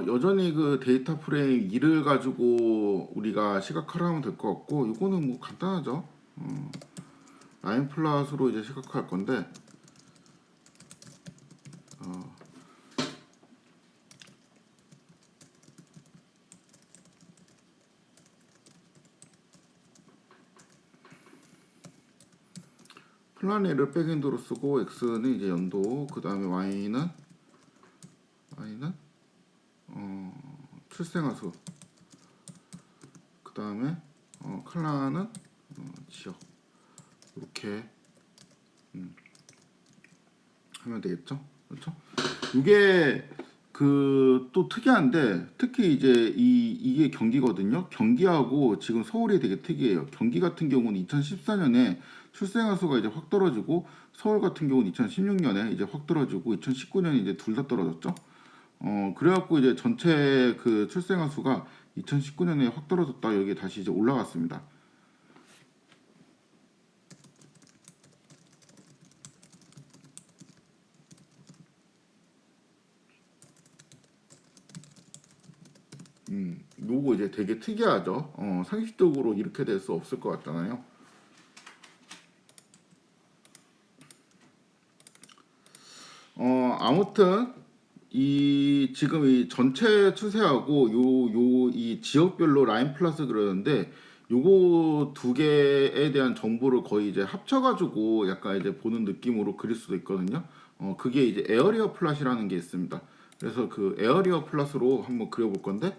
여전히 그 데이터 프레임 2를 가지고 우리가 시각화를 하면 될 것 같고, 이거는 뭐 간단하죠. 라인 플랫으로 이제 시각화할 건데, 플라네를 백엔드로 쓰고, x는 이제 연도, 그 다음에 y는 출생아수, 그 다음에 칼라는 지역. 이렇게 하면 되겠죠. 그렇죠? 이게 그 또 특이한데, 특히 이제 이게 경기거든요. 경기하고 지금 서울이 되게 특이해요. 경기 같은 경우는 2014년에 출생아 수가 이제 확 떨어지고, 서울 같은 경우는 2016년에 이제 확 떨어지고, 2019년에 이제 둘 다 떨어졌죠. 그래갖고 이제 전체 그 출생아 수가 2019년에 확 떨어졌다, 여기 다시 이제 올라갔습니다. 요거 이제 되게 특이하죠. 상식적으로 이렇게 될 수 없을 것 같잖아요. 아무튼 이 지금 이 전체 추세하고 요 이 지역별로 라인 플러스 그러는데, 요거 두 개에 대한 정보를 거의 이제 합쳐가지고 약간 이제 보는 느낌으로 그릴 수도 있거든요. 그게 이제 에어리어 플랫이라는 게 있습니다. 그래서 그 에어리어 플랫으로 한번 그려볼 건데,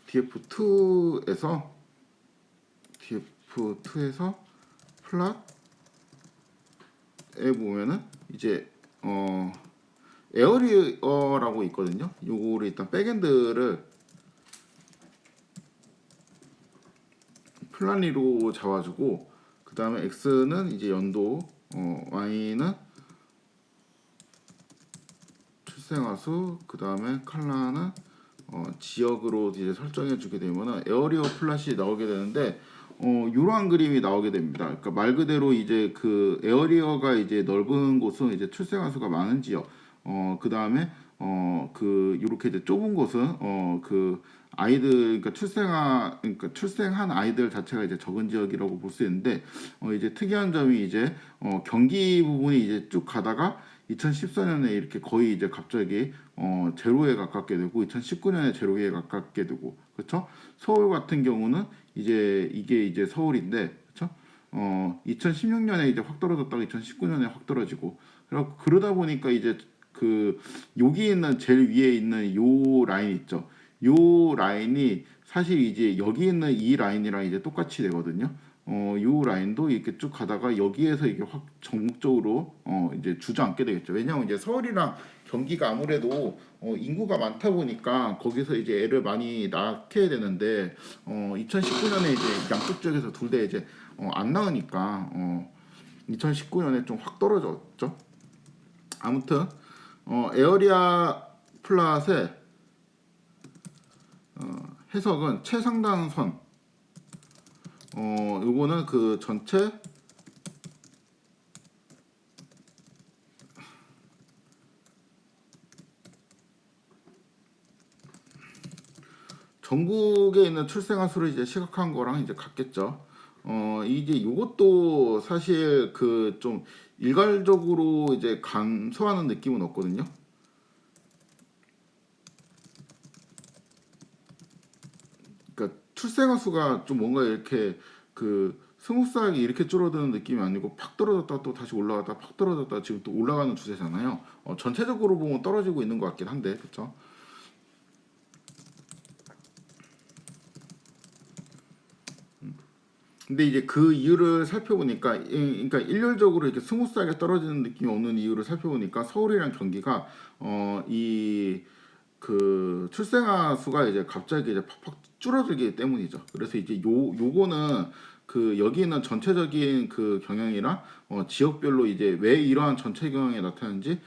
DF2에서 플랫에 보면은 이제 에어리어라고 있거든요. 요거를 일단 백엔드를 플란리로 잡아주고, 그 다음에 x는 이제 연도, y는 출생아수, 그 다음에 칼라는 지역으로 이제 설정해 주게 되면은 에어리어 플랫이 나오게 되는데, 이러한 그림이 나오게 됩니다. 그러니까 말 그대로 이제 그 에어리어가 이제 넓은 곳은 이제 출생아 수가 많은 지역, 그 다음에 그 이렇게 이제 좁은 곳은 그 아이들, 그러니까 출생한 아이들 자체가 이제 적은 지역이라고 볼 수 있는데, 이제 특이한 점이 이제 경기 부분이 이제 쭉 가다가 2014년에 이렇게 거의 이제 갑자기 제로에 가깝게 되고, 2019년에 제로에 가깝게 되고, 그렇죠? 서울 같은 경우는 이제 이게 이제 서울인데, 그렇죠? 2016년에 이제 확 떨어졌다가 2019년에 확 떨어지고, 그러다 보니까 이제 그 여기 있는 제일 위에 있는 요 라인 있죠. 요 라인이 사실 이제 여기 있는 이 라인이랑 이제 똑같이 되거든요. 요 라인도 이렇게 쭉 가다가 여기에서 이게 확 전국적으로 이제 주저앉게 되겠죠. 왜냐하면 이제 서울이랑 경기가 아무래도 인구가 많다 보니까 거기서 이제 애를 많이 낳게 되는데, 2019년에 이제 양쪽 쪽에서 둘 다 이제 안 낳으니까 2019년에 좀 확 떨어졌죠. 아무튼 에어리아 플랫의 해석은 최상단선, 요거는 그 전체 전국에 있는 출생아 수를 이제 시각한 거랑 이제 같겠죠. 이제 요것도 사실 그 좀 일괄적으로 이제 감소하는 느낌은 없거든요. 그러니까 출생아 수가 좀 뭔가 이렇게 그 스무스하게 이렇게 줄어드는 느낌이 아니고, 팍 떨어졌다 또 다시 올라갔다 팍 떨어졌다 지금 또 올라가는 추세잖아요. 전체적으로 보면 떨어지고 있는 것 같긴 한데, 그렇죠? 근데 이제 그 이유를 살펴보니까, 그러니까 일률적으로 이렇게 스무스하게 떨어지는 느낌이 오는 이유를 살펴보니까, 서울이랑 경기가 이 그 출생아 수가 이제 갑자기 이제 팍팍 줄어들기 때문이죠. 그래서 이제 요거는 그 여기 있는 전체적인 그 경향이랑 지역별로 이제 왜 이러한 전체 경향이 나타나는지,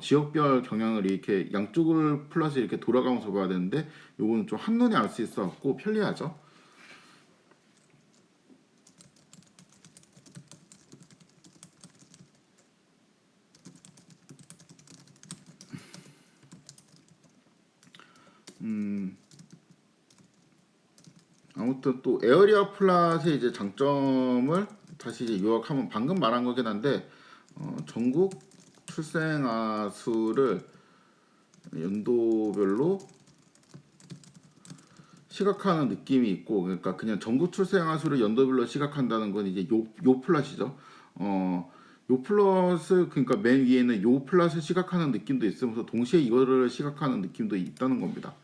지역별 경향을 이렇게 양쪽을 플러스 이렇게 돌아가면서 봐야 되는데, 요거는 좀 한눈에 알 수 있어 갖고 편리하죠. 아무튼 또 에어리어 플랫의 이제 장점을 다시 이제 요약하면 방금 말한 거긴 한데 전국 출생아 수를 연도별로 시각하는 느낌이 있고, 그러니까 그냥 전국 출생아 수를 연도별로 시각한다는 건 이제 요 플랫이죠. 요 플랫을, 그러니까 맨 위에는 요 플랫을 시각하는 느낌도 있으면서 동시에 이거를 시각하는 느낌도 있다는 겁니다.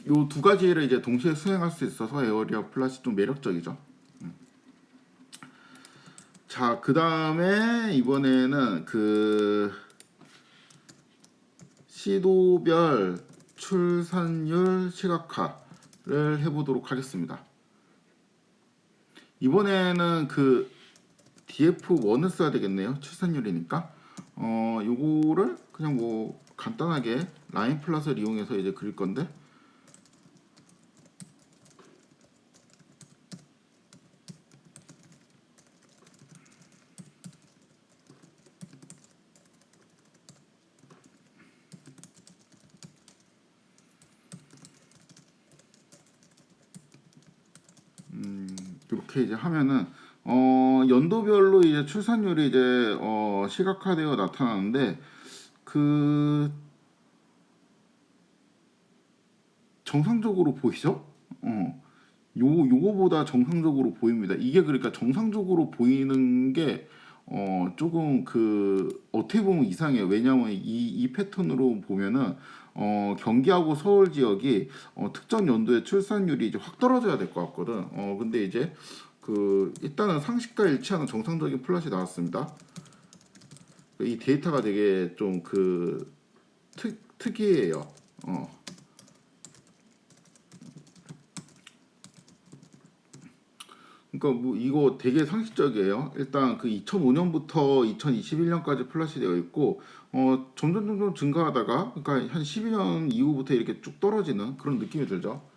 요 두 가지를 이제 동시에 수행할 수 있어서 에어리어 플랫이 좀 매력적이죠. 자, 그 다음에 이번에는 그 시도별 출산율 시각화를 해보도록 하겠습니다. 이번에는 그 DF1을 써야 되겠네요. 출산율이니까. 요거를 그냥 뭐 간단하게 라인 플랫을 이용해서 이제 그릴 건데, 이렇게 이제 하면은 연도별로 이제 출산율이 이제 시각화되어 나타나는데, 그 정상적으로 보이죠? 요거보다 정상적으로 보입니다. 이게 그러니까 정상적으로 보이는 게 조금 그 어떻게 보면 이상해요. 왜냐하면 이 패턴으로 보면은 경기하고 서울 지역이 특정 연도의 출산율이 이제 확 떨어져야 될 것 같거든. 근데 이제 그 일단은 상식과 일치하는 정상적인 플랫이 나왔습니다. 이 데이터가 되게 좀 그 특이해요. 그러니까 뭐 이거 되게 상식적이에요. 일단 그 2005년부터 2021년까지 플랫이 되어 있고 점점 증가하다가, 그러니까 한 12년 이후부터 이렇게 쭉 떨어지는 그런 느낌이 들죠.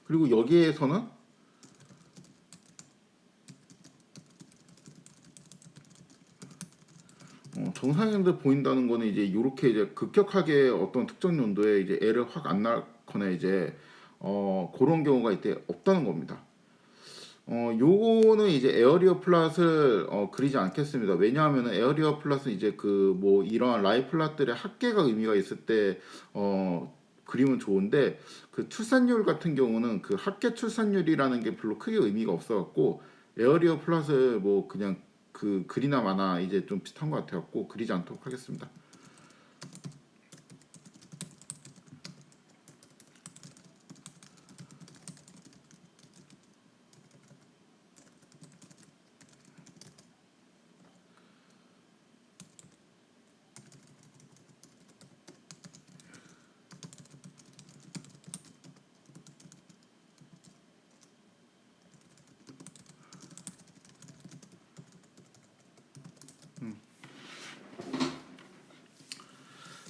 그리고 여기에서는 정상인들 보인다는 거는 이제 이렇게 이제 급격하게 어떤 특정 연도에 이제 애를 확 안 낳거나 이제 그런 경우가 이때 없다는 겁니다. 요거는 이제 에어리어 플랫을 그리지 않겠습니다. 왜냐하면 에어리어 플랫은 이제 그 뭐 이러한 라이 플랫들의 합계가 의미가 있을 때 그리면 좋은데, 그 출산율 같은 경우는 그 합계 출산율이라는 게 별로 크게 의미가 없어갖고 에어리어 플랫을 뭐 그냥 그 그리나 마나 이제 좀 비슷한 것 같아갖고 그리지 않도록 하겠습니다.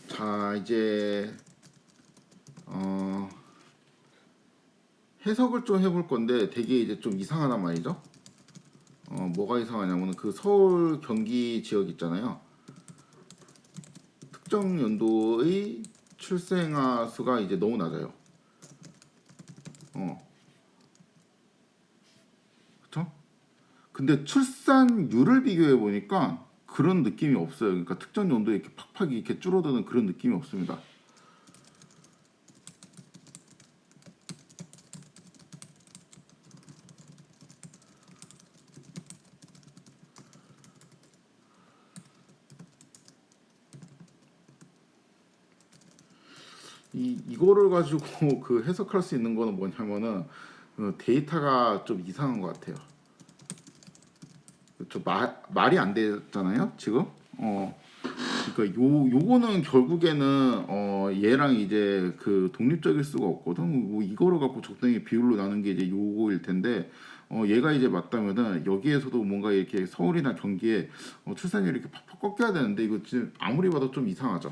자, 이제 해석을 좀 해볼 건데 되게 이제 좀 이상하단 말이죠. 뭐가 이상하냐면 그 서울 경기 지역 있잖아요. 특정 연도의 출생아 수가 이제 너무 낮아요. 그렇죠? 근데 출산율을 비교해 보니까 그런 느낌이 없어요. 그러니까 특정 연도에 이렇게 팍팍 이렇게 줄어드는 그런 느낌이 없습니다. 이거를 가지고 그 해석할 수 있는 거는 뭐냐면은 데이터가 좀 이상한 것 같아요. 말이 안 되잖아요, 지금. 그러니까 요거는 결국에는 얘랑 이제 그 독립적일 수가 없거든. 뭐 이거를 갖고 적당히 비율로 나눈 게 이제 요거일 텐데, 얘가 이제 맞다면은 여기에서도 뭔가 이렇게 서울이나 경기에 출산율이 이렇게 팍팍 꺾여야 되는데, 이거 지금 아무리 봐도 좀 이상하죠.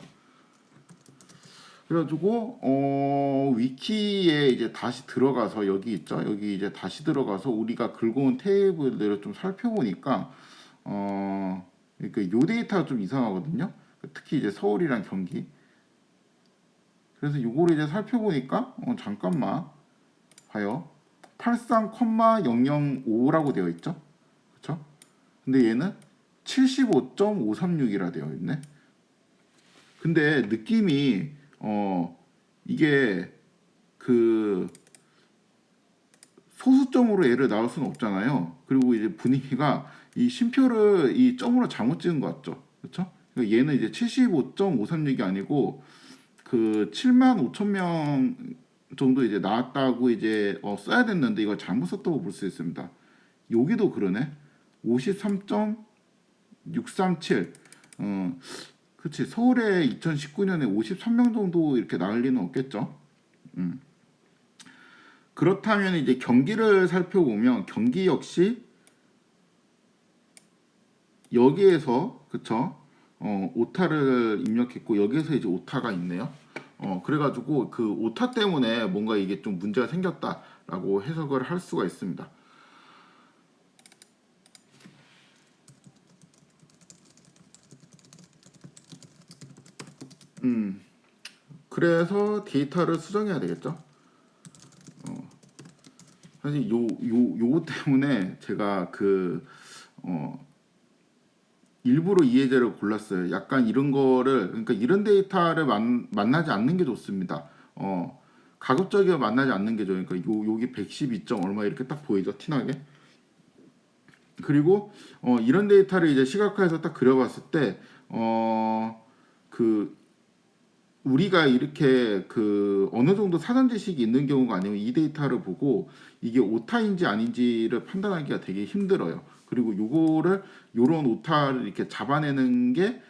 그래가지고 위키에 이제 다시 들어가서 여기 있죠. 여기 이제 다시 들어가서 우리가 긁어온 테이블들을 좀 살펴보니까 그러니까 요 데이터가 좀 이상하거든요. 특히 이제 서울이랑 경기. 그래서 요거를 이제 살펴보니까 잠깐만 봐요. 83,005라고 되어 있죠. 그렇죠? 근데 얘는 75.536이라 되어 있네. 근데 느낌이 이게 그 소수점으로 얘를 나올 수는 없잖아요. 그리고 이제 분위기가 이 쉼표를 이 점으로 잘못 찍은 것 같죠. 그렇죠? 얘는 이제 75.536이 아니고 그 7만 5천 명 정도 이제 나왔다고 이제 써야 됐는데 이걸 잘못 썼다고 볼 수 있습니다. 여기도 그러네. 53.637. 그치. 서울에 2019년에 53명 정도 이렇게 나올 리는 없겠죠. 그렇다면 이제 경기를 살펴보면 경기 역시 여기에서 그쵸. 오타를 입력했고 여기에서 이제 오타가 있네요. 그래가지고 그 오타 때문에 뭔가 이게 좀 문제가 생겼다라고 해석을 할 수가 있습니다. 그래서 데이터를 수정해야 되겠죠. 사실 요거 때문에 제가 일부러 이 예제를 골랐어요. 약간 이런 거를 그러니까 이런 데이터를 만나지 않는 게 좋습니다. 가급적이면 만나지 않는 게 좋아요. 그러니까 여기 112점 얼마 이렇게 딱 보이죠, 티나게. 그리고 이런 데이터를 이제 시각화해서 딱 그려봤을 때그 우리가 이렇게 어느 정도 사전 지식이 있는 경우가 아니면 이 데이터를 보고 이게 오타인지 아닌지를 판단하기가 되게 힘들어요. 그리고 요거를 요런 오타를 이렇게 잡아내는 게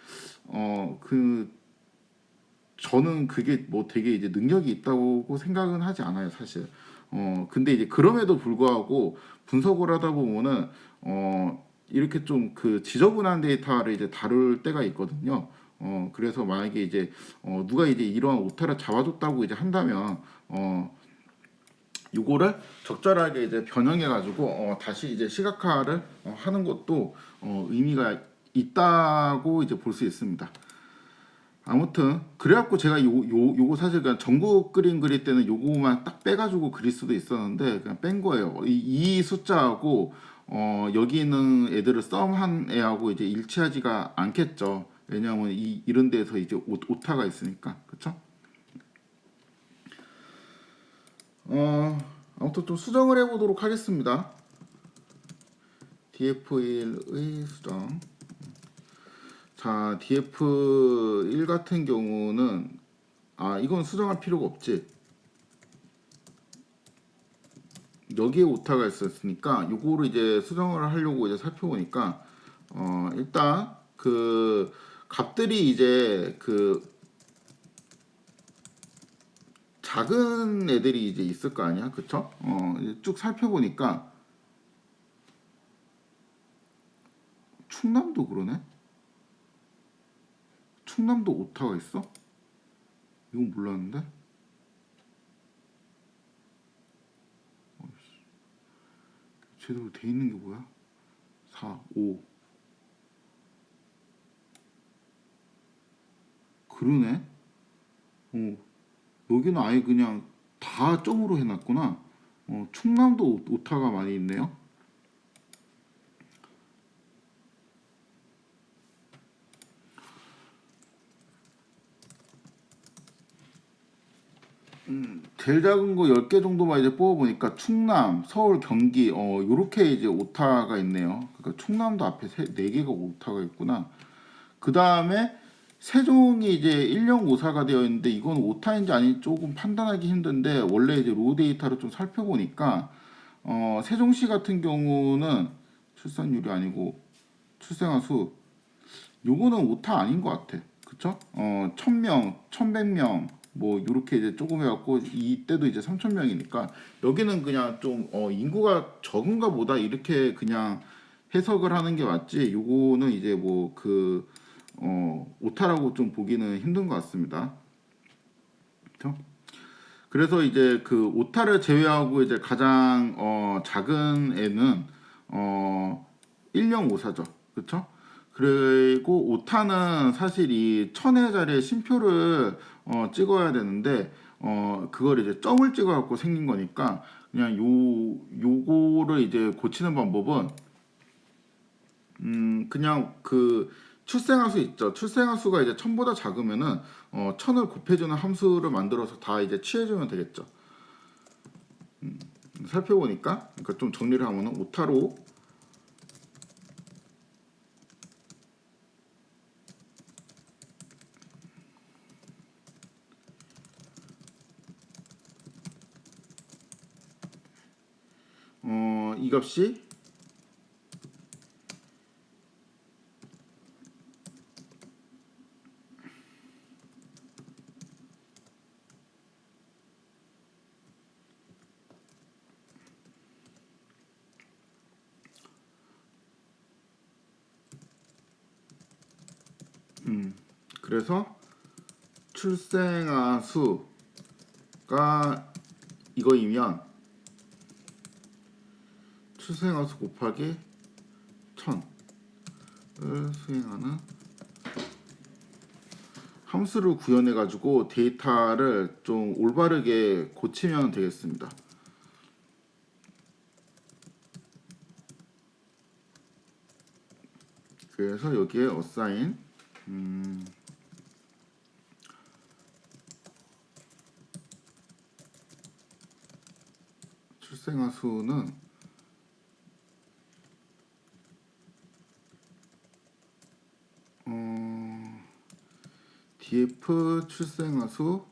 저는 그게 뭐 되게 이제 능력이 있다고 생각은 하지 않아요, 사실. 근데 이제 그럼에도 불구하고 분석을 하다 보면은 이렇게 좀 지저분한 데이터를 이제 다룰 때가 있거든요. 그래서 만약에 이제 누가 이제 이러한 오타를 잡아줬다고 이제 한다면 요거를 적절하게 이제 변형해 가지고 다시 이제 시각화를 하는 것도 의미가 있다고 이제 볼 수 있습니다. 아무튼 그래갖고 제가 요거 사실 그냥 전국 그림 그릴 때는 요거만 딱 빼가지고 그릴 수도 있었는데 그냥 뺀 거예요. 이 숫자하고 여기 있는 애들을 썸한 애하고 이제 일치하지가 않겠죠. 왜냐하면 이런 데서 이제 오타가 있으니까, 그렇죠? 아무튼 좀 수정을 해보도록 하겠습니다. df1의 수정. 자, df1 같은 경우는 이건 수정할 필요가 없지. 여기에 오타가 있었으니까 요거를 이제 수정을 하려고 이제 살펴보니까 일단 값들이 이제 작은 애들이 이제 있을 거 아니야, 그쵸? 쭉 살펴보니까 충남도 그러네. 충남도 오타가 있어? 이건 몰랐는데. 제대로 돼 있는 게 뭐야? 4, 5. 그러네. 여기는 아예 그냥 다 점으로 해놨구나. 충남도 오타가 많이 있네요. 제일 작은 거 10개 정도만 이제 뽑아보니까 충남, 서울, 경기 요렇게 이제 오타가 있네요. 그러니까 충남도 앞에 4개가 오타가 있구나. 그 다음에 세종이 이제 1054가 되어 있는데 이건 오타인지 아닌지 조금 판단하기 힘든데 원래 이제 로 데이터를 좀 살펴보니까 세종시 같은 경우는 출산율이 아니고 출생아 수 요거는 오타 아닌 것 같아. 그쵸? 1000명, 1100명 뭐 이렇게 이제 조금 해갖고 이때도 이제 3000명이니까 여기는 그냥 좀 인구가 적은가 보다 이렇게 그냥 해석을 하는 게 맞지. 요거는 이제 오타라고 좀 보기는 힘든 것 같습니다. 그렇죠? 그래서 이제 그 오타를 제외하고 이제 가장 작은 애는 1054죠. 그렇죠? 그리고 오타는 사실 이 1000회짜리 심표를 찍어야 되는데 그걸 이제 점을 찍어 갖고 생긴 거니까 그냥 요거를 이제 고치는 방법은 그냥 그 출생함수 있죠. 출생함수가 이제 1000보다 작으면은 1000을 곱해주는 함수를 만들어서 다 이제 취해주면 되겠죠. 살펴보니까 그러니까 좀 정리를 하면은 오타로 이 값이 그래서 출생아 수가 이거이면 출생아 수 곱하기 1000을 수행하는 함수를 구현해 가지고 데이터를 좀 올바르게 고치면 되겠습니다. 그래서 여기에 assign 출생아 수는 df 출생아 수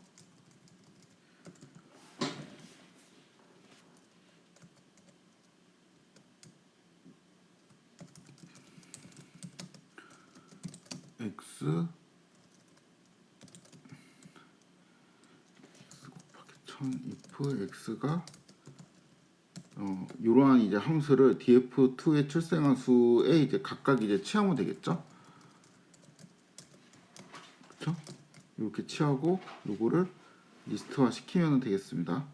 x 곱하기 1000 if x가 이러한 이제 함수를 df2의 출생한 수에 이제 각각 이제 취하면 되겠죠. 그렇죠? 이렇게 취하고 요거를 리스트화 시키면 되겠습니다.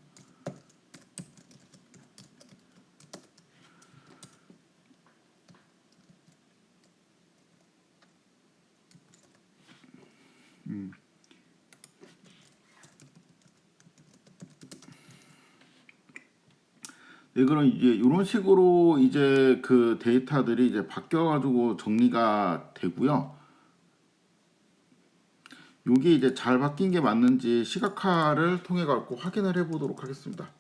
네, 그럼 이제 이런 식으로 이제 그 데이터들이 이제 바뀌어가지고 정리가 되고요. 요게 이제 잘 바뀐 게 맞는지 시각화를 통해 갖고 확인을 해보도록 하겠습니다.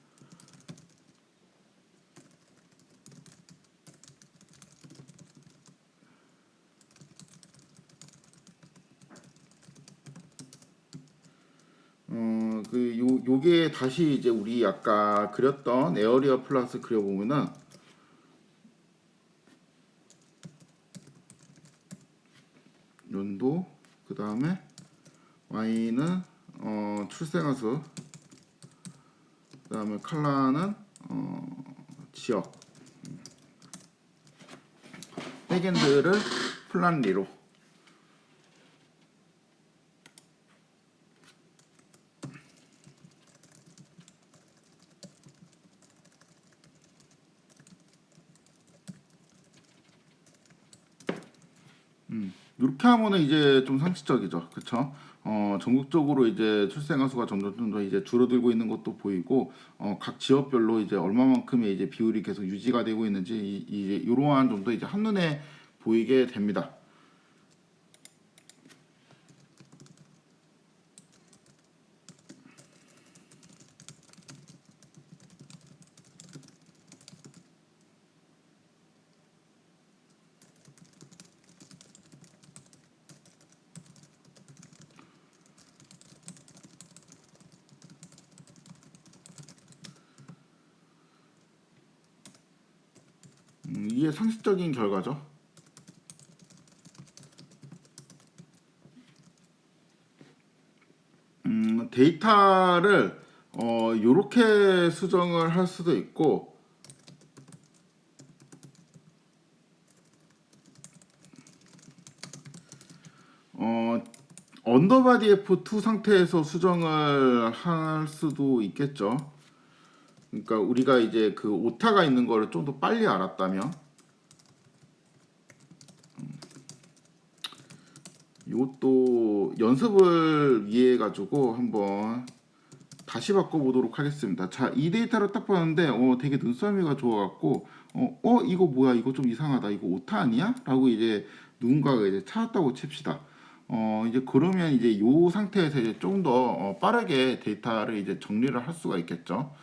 요게 다시 이제 우리 아까 그렸던 에어리어 플러스 그려보면은 연도 그 다음에 y는 출생아수 그 다음에 컬러는 지역 백엔드를 플란리로 이렇게 하면은 이제 좀 상식적이죠, 그렇죠? 전국적으로 이제 출생아 수가 점점 더 이제 줄어들고 있는 것도 보이고, 각 지역별로 이제 얼마만큼의 이제 비율이 계속 유지가 되고 있는지 이제 이러한 정도 이제 한눈에 보이게 됩니다. 이게 상식적인 결과죠. 데이터를 요렇게 수정을 할 수도 있고 언더바디 F2 상태에서 수정을 할 수도 있겠죠. 그러니까 우리가 이제 그 오타가 있는 거를 좀 더 빨리 알았다면, 이것도 연습을 위해 가지고 한번 다시 바꿔보도록 하겠습니다. 자, 이 데이터를 딱 봤는데 되게 눈썰미가 좋아갖고 이거 뭐야, 이거 좀 이상하다, 이거 오타 아니야? 라고 이제 누군가가 이제 찾았다고 칩시다. 이제 그러면 이제 요 상태에서 이제 좀 더 빠르게 데이터를 이제 정리를 할 수가 있겠죠.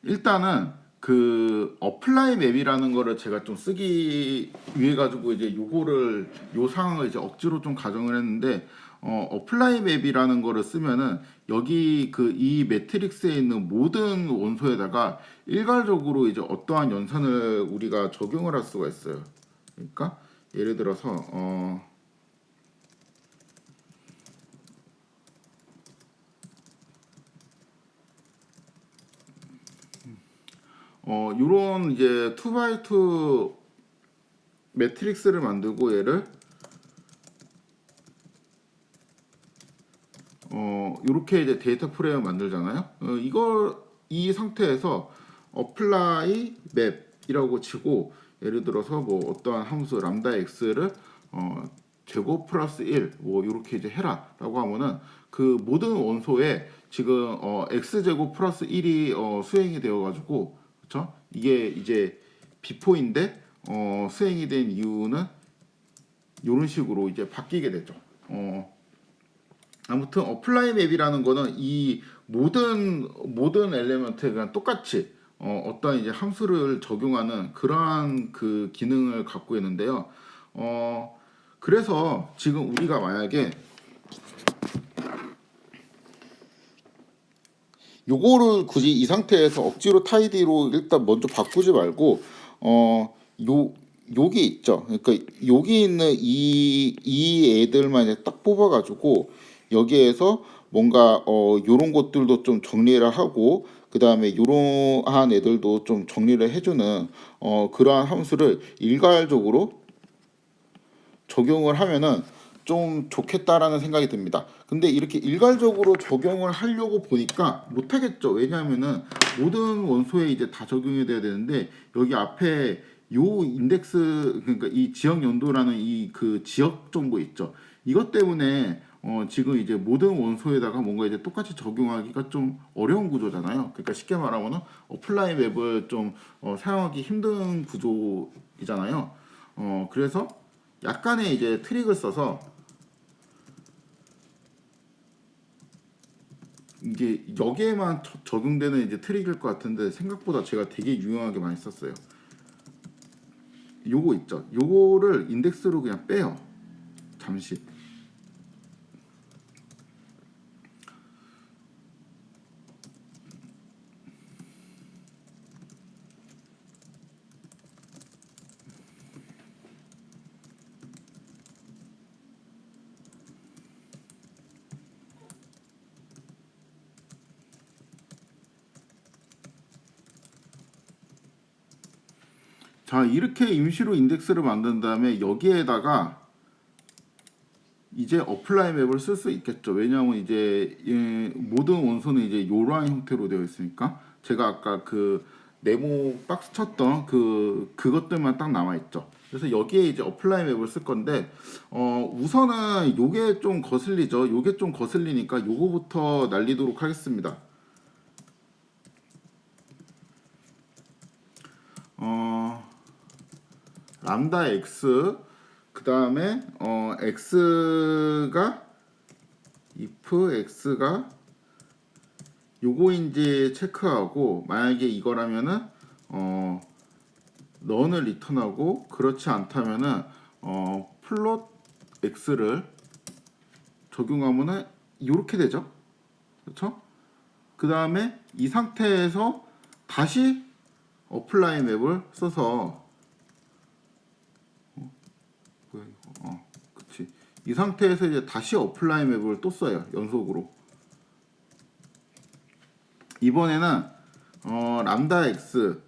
일단은 그 어플라이 맵이라는 거를 제가 좀 쓰기 위해 가지고 이제 요거를 요 상황을 이제 억지로 좀 가정을 했는데, 어플라이 맵이라는 거를 쓰면은 여기 그 이 매트릭스에 있는 모든 원소에다가 일괄적으로 이제 어떠한 연산을 우리가 적용을 할 수가 있어요. 그러니까 예를 들어서 요런 이제 2x2 매트릭스를 만들고 얘를 요렇게 이제 데이터 프레임을 만들잖아요. 이걸 이 상태에서 어플라이 맵이라고 치고, 예를 들어서 뭐 어떠한 함수 람다 x를 제곱 플러스 1 뭐 이렇게 이제 해라라고 하면은 그 모든 원소에 지금 x 제곱 플러스 1이 수행이 되어 가지고, 그렇죠? 이게 이제 비포인데 수행이 된 이유는 이런 식으로 이제 바뀌게 되죠. 아무튼 어플라이 맵이라는 거는 이 모든 엘리먼트에 그냥 똑같이 어떤 이제 함수를 적용하는 그러한 그 기능을 갖고 있는데요. 그래서 지금 우리가 만약에 요거를 굳이 이 상태에서 억지로 타이디로 일단 먼저 바꾸지 말고 요 여기 있죠. 그러니까 여기 있는 이 애들만 이제 딱 뽑아가지고 여기에서 뭔가 요런 것들도 좀 정리를 하고, 그 다음에 요러한 애들도 좀 정리를 해주는 그러한 함수를 일괄적으로 적용을 하면은 좀 좋겠다라는 생각이 듭니다. 근데 이렇게 일괄적으로 적용을 하려고 보니까 못하겠죠. 왜냐하면은 모든 원소에 이제 다 적용이 돼야 되는데, 여기 앞에 요 인덱스, 그러니까 이 지역 연도라는 이 그 지역 정보 있죠. 이것 때문에 지금 이제 모든 원소에다가 뭔가 이제 똑같이 적용하기가 좀 어려운 구조잖아요. 그러니까 쉽게 말하면은 어플라이 맵을 좀 사용하기 힘든 구조이잖아요. 그래서 약간의 이제 트릭을 써서 이게 여기에만 적용되는 이제 트릭일 것 같은데, 생각보다 제가 되게 유용하게 많이 썼어요. 요거 있죠. 요거를 인덱스로 그냥 빼요. 잠시. 자, 이렇게 임시로 인덱스를 만든 다음에 여기에다가 이제 어플라이 맵을 쓸 수 있겠죠. 왜냐하면 이제 모든 원소는 이제 이러한 형태로 되어 있으니까, 제가 아까 그 네모 박스 쳤던 그것들만 딱 남아 있죠. 그래서 여기에 이제 어플라이 맵을 쓸 건데, 우선은 요게 좀 거슬리죠. 요게 좀 거슬리니까 요거부터 날리도록 하겠습니다. 람다 x, 그 다음에 x가 if x가 요거인지 체크하고, 만약에 이거라면은 넌을 리턴하고, 그렇지 않다면은 플롯 x를 적용하면은 이렇게 되죠. 그렇죠? 그 다음에 이 상태에서 다시 어플라이 맵을 써서 그치. 이 상태에서 이제 다시 어플라이 맵을 또 써요. 연속으로. 이번에는 람다 x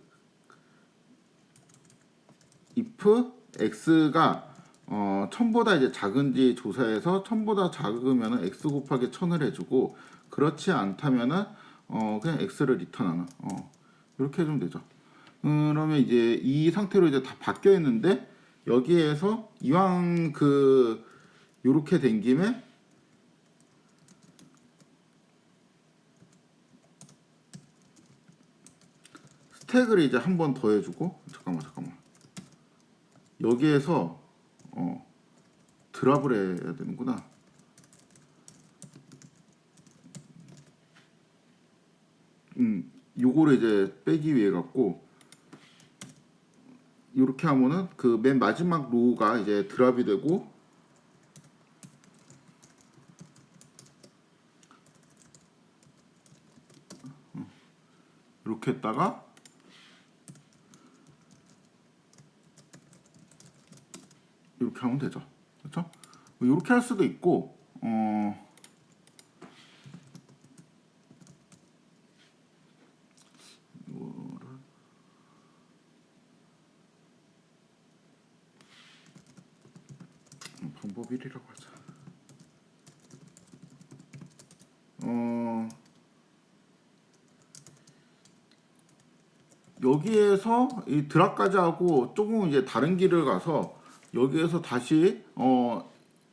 if x가 1000보다 이제 작은지 조사해서 1000보다 작으면은 x 곱하기 1000을 해주고 그렇지 않다면은 그냥 x를 리턴하는 이렇게 해주면 되죠. 그러면 이제 이 상태로 이제 다 바뀌어 있는데 여기에서 이왕 요렇게 된 김에 스택을 이제 한 번 더 해주고 잠깐만 여기에서 드랍을 해야 되는구나. 요거를 이제 빼기 위해 갖고 이렇게 하면은 그 맨 마지막 로우가 이제 드랍이 되고 이렇게 했다가 이렇게 하면 되죠. 그렇죠? 이렇게 할 수도 있고 방법 1이라고 하자. 여기에서 이 드랍까지 하고 조금 이제 다른 길을 가서 여기에서 다시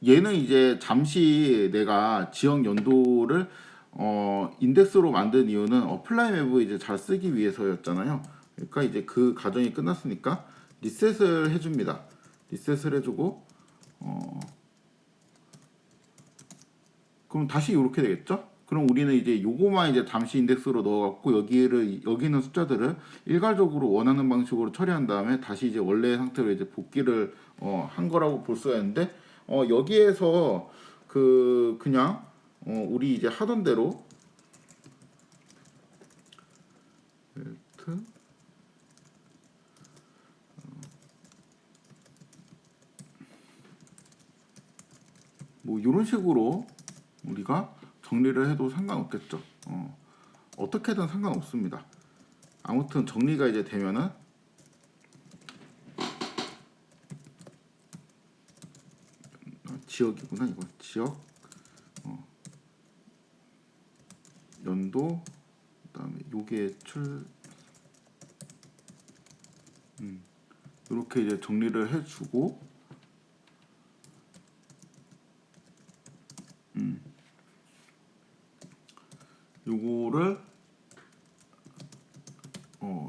얘는 이제 잠시 내가 지역 연도를 인덱스로 만든 이유는 어플라이 맵을 이제 잘 쓰기 위해서였잖아요. 그러니까 이제 그 과정이 끝났으니까 리셋을 해줍니다. 리셋을 해주고 그럼 다시 이렇게 되겠죠? 그럼 우리는 이제 요거만 이제 잠시 인덱스로 넣어갖고 여기 있는 숫자들을 일괄적으로 원하는 방식으로 처리한 다음에 다시 이제 원래 상태로 이제 복귀를 한 거라고 볼 수가 있는데 여기에서 그냥 우리 이제 하던 대로 뭐 이런 식으로 우리가 정리를 해도 상관없겠죠. 어떻게든 상관없습니다. 아무튼 정리가 이제 되면은 지역이구나 이거 지역 연도 그다음에 요게 이렇게 이제 정리를 해주고 요거를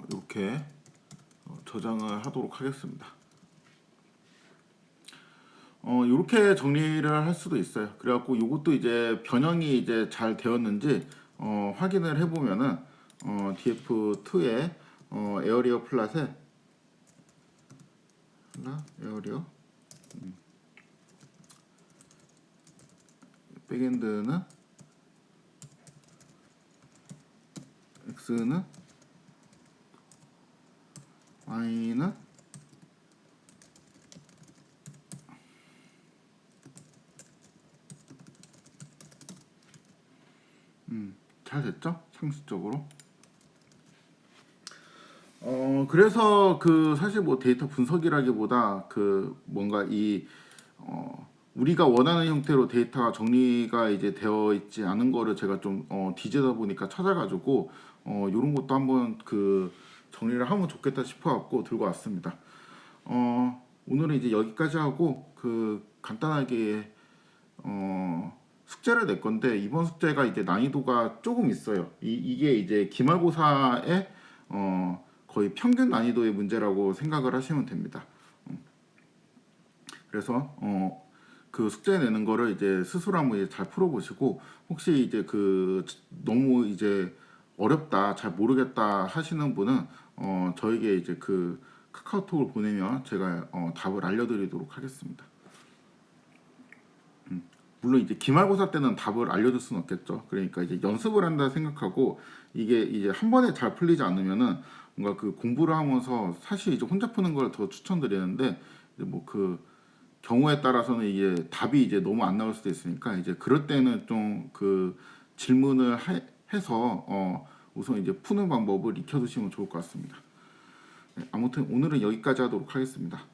이렇게 저장을 하도록 하겠습니다. 이렇게 정리를 할 수도 있어요. 그래갖고 이것도 이제 변형이 이제 잘 되었는지 확인을 해보면은 df2의 에어리어 플랫에 에어리어 백엔드는 x는 y는 잘 됐죠? 상식적으로. 그래서 사실 뭐 데이터 분석이라기보다 뭔가 우리가 원하는 형태로 데이터가 정리가 이제 되어 있지 않은 거를 제가 좀 뒤지다 보니까 찾아가지고 이런 것도 한번 정리를 하면 좋겠다 싶어갖고 들고 왔습니다. 오늘은 이제 여기까지 하고 간단하게 숙제를 낼 건데 이번 숙제가 이제 난이도가 조금 있어요. 이게 이제 기말고사의 거의 평균 난이도의 문제라고 생각을 하시면 됩니다. 그래서 숙제 내는 거를 이제 스스로 한번 이제 잘 풀어보시고 혹시 이제 너무 이제 어렵다 잘 모르겠다 하시는 분은 저에게 이제 카카오톡을 보내면 제가 답을 알려드리도록 하겠습니다. 물론 이제 기말고사 때는 답을 알려줄 수는 없겠죠. 그러니까 이제 연습을 한다 생각하고 이게 이제 한 번에 잘 풀리지 않으면은 뭔가 공부를 하면서 사실 이제 혼자 푸는 걸 더 추천드리는데 이제 뭐 경우에 따라서는 이게 답이 이제 너무 안 나올 수도 있으니까 이제 그럴 때는 좀 질문을 해서 우선 이제 푸는 방법을 익혀두시면 좋을 것 같습니다. 네, 아무튼 오늘은 여기까지 하도록 하겠습니다.